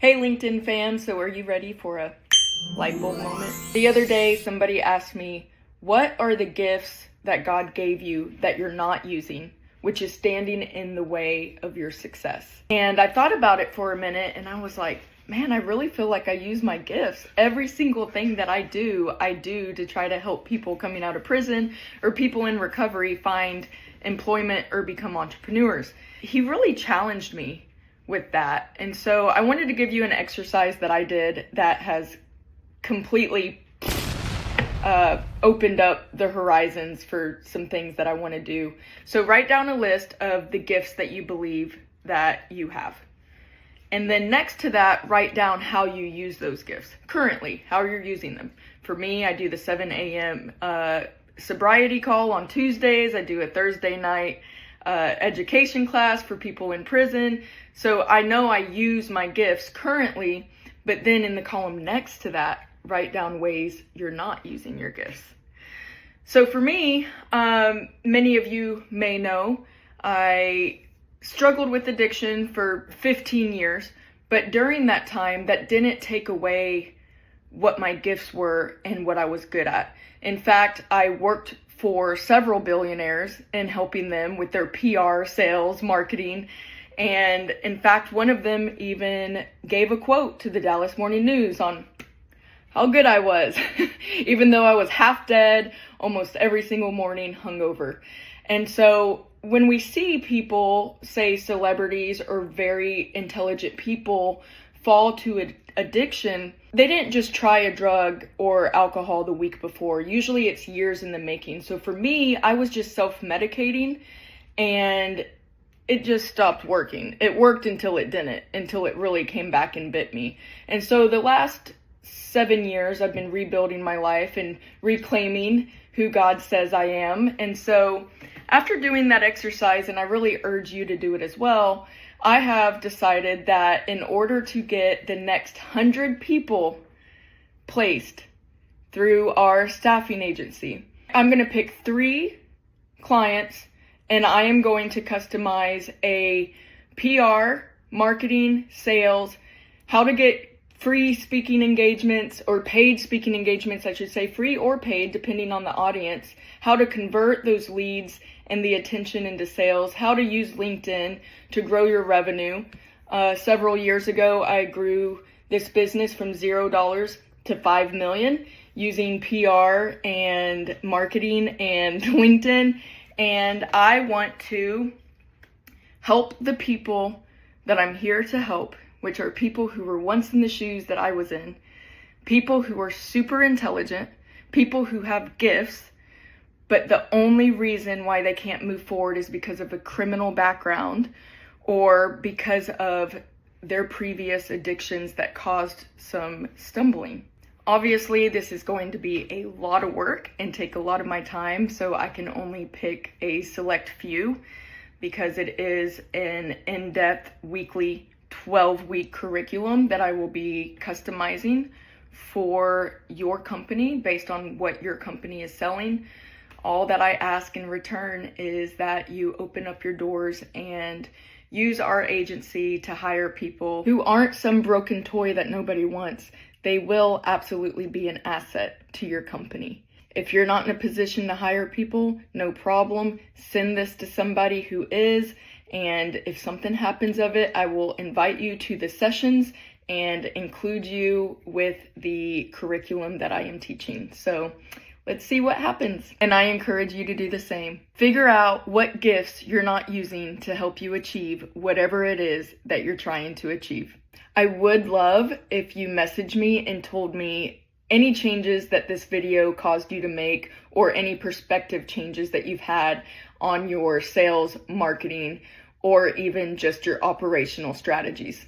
Hey LinkedIn fam, so are you ready for a light bulb moment? The other day, somebody asked me, what are the gifts that God gave you that you're not using, which is standing in the way of your success? And I thought about it for a minute and I was like, man, I really feel like I use my gifts. Every single thing that I do to try to help people coming out of prison or people in recovery find employment or become entrepreneurs. He really challenged me with that. And so I wanted to give you an exercise that I did that has completely opened up the horizons for some things that I want to do. So write down a list of the gifts that you believe that you have. And then next to that, write down how you use those gifts currently, how you're using them. For me, I do the 7 a.m. Sobriety call on Tuesdays. I do a Thursday night education class for people in prison. So I know I use my gifts currently, but then in the column next to that, write down ways you're not using your gifts. So for me, many of you may know, I struggled with addiction for 15 years, but during that time, that didn't take away what my gifts were and what I was good at. In fact, I worked for several billionaires and helping them with their PR, sales, marketing. And in fact, one of them even gave a quote to the Dallas Morning News on how good I was, even though I was half dead almost every single morning, hungover. And so when we see people, say celebrities or very intelligent people, fall to addiction, they didn't just try a drug or alcohol the week before. Usually it's years in the making. So for me, I was just self-medicating and it just stopped working. It worked until it didn't, until it really came back and bit me. And so the last 7 years, I've been rebuilding my life and reclaiming who God says I am. And so after doing that exercise, and I really urge you to do it as well, I have decided that in order to get the next 100 people placed through our staffing agency, I'm going to pick 3 clients and I am going to customize a PR, marketing, sales, how to get free speaking engagements or paid speaking engagements, I should say, free or paid, depending on the audience, how to convert those leads and the attention into sales, how to use LinkedIn to grow your revenue. Several years ago, I grew this business from $0 to $5 million using PR and marketing and LinkedIn. And I want to help the people that I'm here to help, which are people who were once in the shoes that I was in, people who are super intelligent, people who have gifts, but the only reason why they can't move forward is because of a criminal background or because of their previous addictions that caused some stumbling. Obviously, this is going to be a lot of work and take a lot of my time, so I can only pick a select few because it is an in-depth weekly 12-week curriculum that I will be customizing for your company based on what your company is selling. All that I ask in return is that you open up your doors and use our agency to hire people who aren't some broken toy that nobody wants. They will absolutely be an asset to your company. If you're not in a position to hire people, no problem. Send this to somebody who is. And if something happens of it, I will invite you to the sessions and include you with the curriculum that I am teaching. So let's see what happens. And I encourage you to do the same. Figure out what gifts you're not using to help you achieve whatever it is that you're trying to achieve. I would love if you messaged me and told me any changes that this video caused you to make or any perspective changes that you've had on your sales, marketing, or even just your operational strategies.